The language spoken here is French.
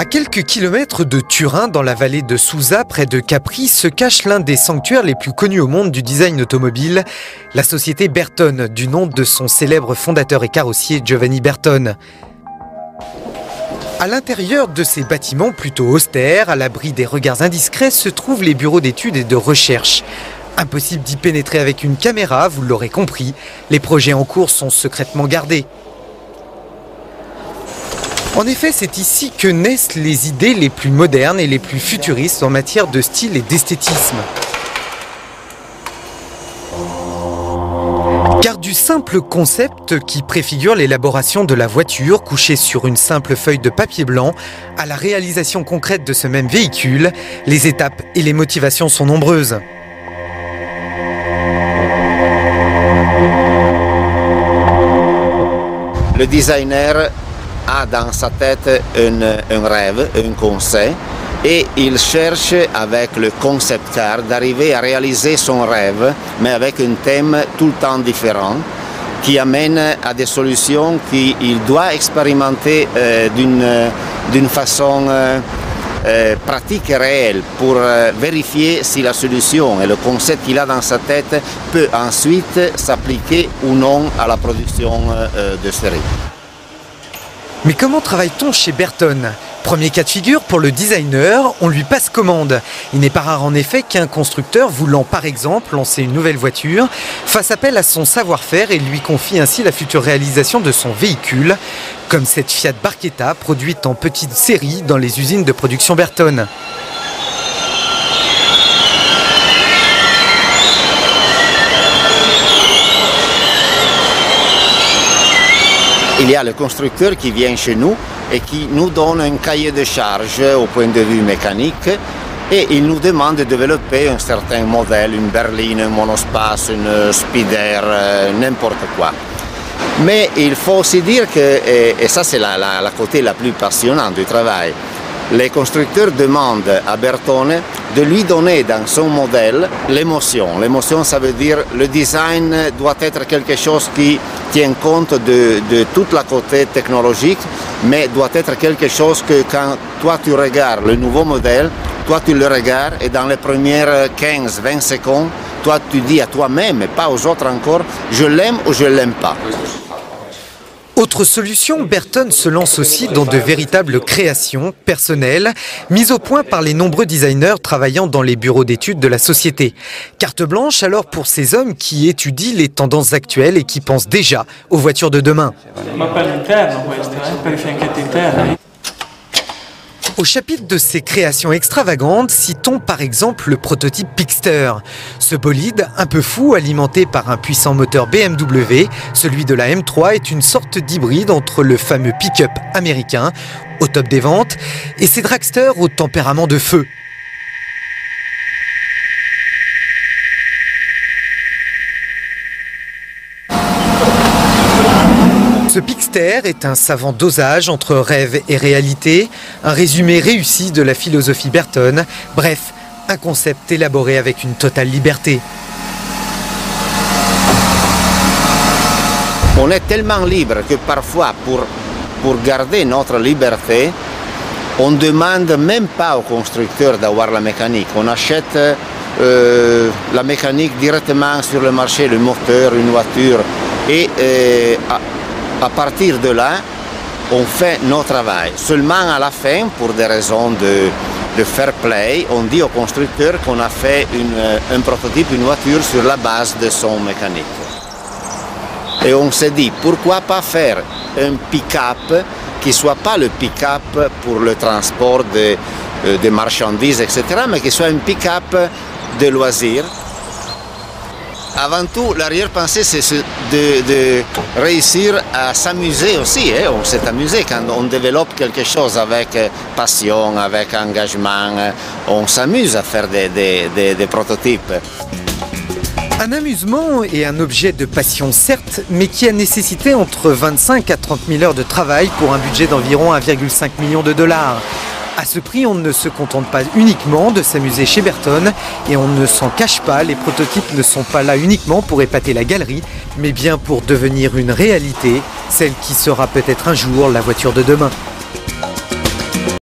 À quelques kilomètres de Turin, dans la vallée de Susa, près de Capri, se cache l'un des sanctuaires les plus connus au monde du design automobile, la société Bertone, du nom de son célèbre fondateur et carrossier Giovanni Bertone. À l'intérieur de ces bâtiments plutôt austères, à l'abri des regards indiscrets, se trouvent les bureaux d'études et de recherche. Impossible d'y pénétrer avec une caméra, vous l'aurez compris, les projets en cours sont secrètement gardés. En effet, c'est ici que naissent les idées les plus modernes et les plus futuristes en matière de style et d'esthétisme. Car du simple concept qui préfigure l'élaboration de la voiture couchée sur une simple feuille de papier blanc à la réalisation concrète de ce même véhicule, les étapes et les motivations sont nombreuses. Le designer a dans sa tête un rêve, un conseil, et il cherche avec le concept car d'arriver à réaliser son rêve, mais avec un thème tout le temps différent, qui amène à des solutions qu'il doit expérimenter d'une façon pratique et réelle pour vérifier si la solution et le concept qu'il a dans sa tête peut ensuite s'appliquer ou non à la production de série. Mais comment travaille-t-on chez Bertone? Premier cas de figure pour le designer, on lui passe commande. Il n'est pas rare en effet qu'un constructeur voulant par exemple lancer une nouvelle voiture fasse appel à son savoir-faire et lui confie ainsi la future réalisation de son véhicule, comme cette Fiat Barchetta produite en petite série dans les usines de production Bertone. Il y a le constructeur qui vient chez nous et qui nous donne un cahier de charge au point de vue mécanique et il nous demande de développer un certain modèle, une berline, un monospace, une speeder, n'importe quoi. Mais il faut aussi dire que, et ça c'est la côté la plus passionnante du travail, les constructeurs demandent à Bertone de lui donner dans son modèle l'émotion. L'émotion, ça veut dire le design doit être quelque chose qui tient compte de toute la côté technologique, mais doit être quelque chose que quand toi tu regardes le nouveau modèle, toi tu le regardes et dans les premières 15-20 secondes, toi tu dis à toi-même et pas aux autres encore, je l'aime ou je l'aime pas. Autre solution, Bertone se lance aussi dans de véritables créations personnelles, mises au point par les nombreux designers travaillant dans les bureaux d'études de la société. Carte blanche alors pour ces hommes qui étudient les tendances actuelles et qui pensent déjà aux voitures de demain. Au chapitre de ces créations extravagantes, citons par exemple le prototype Pixter. Ce bolide, un peu fou, alimenté par un puissant moteur BMW, celui de la M3 est une sorte d'hybride entre le fameux pick-up américain, au top des ventes, et ces dragsters au tempérament de feu. Ce Pixter est un savant dosage entre rêve et réalité, un résumé réussi de la philosophie Bertone, bref, un concept élaboré avec une totale liberté. On est tellement libre que parfois, pour garder notre liberté, on ne demande même pas au constructeur d'avoir la mécanique. On achète la mécanique directement sur le marché, le moteur, une voiture, et à partir de là, on fait notre travail. Seulement à la fin, pour des raisons de fair play, on dit au constructeur qu'on a fait un prototype, une voiture sur la base de son mécanique. Et on s'est dit, pourquoi pas faire un pick-up qui ne soit pas le pick-up pour le transport de marchandises, etc., mais qui soit un pick-up de loisirs. Avant tout, l'arrière-pensée, c'est de réussir à s'amuser aussi. On s'est amusé quand on développe quelque chose avec passion, avec engagement. On s'amuse à faire des prototypes. Un amusement et un objet de passion certes, mais qui a nécessité entre 25 à 30 000 heures de travail pour un budget d'environ 1,5 million de dollars. À ce prix, on ne se contente pas uniquement de s'amuser chez Bertone et on ne s'en cache pas, les prototypes ne sont pas là uniquement pour épater la galerie, mais bien pour devenir une réalité, celle qui sera peut-être un jour la voiture de demain.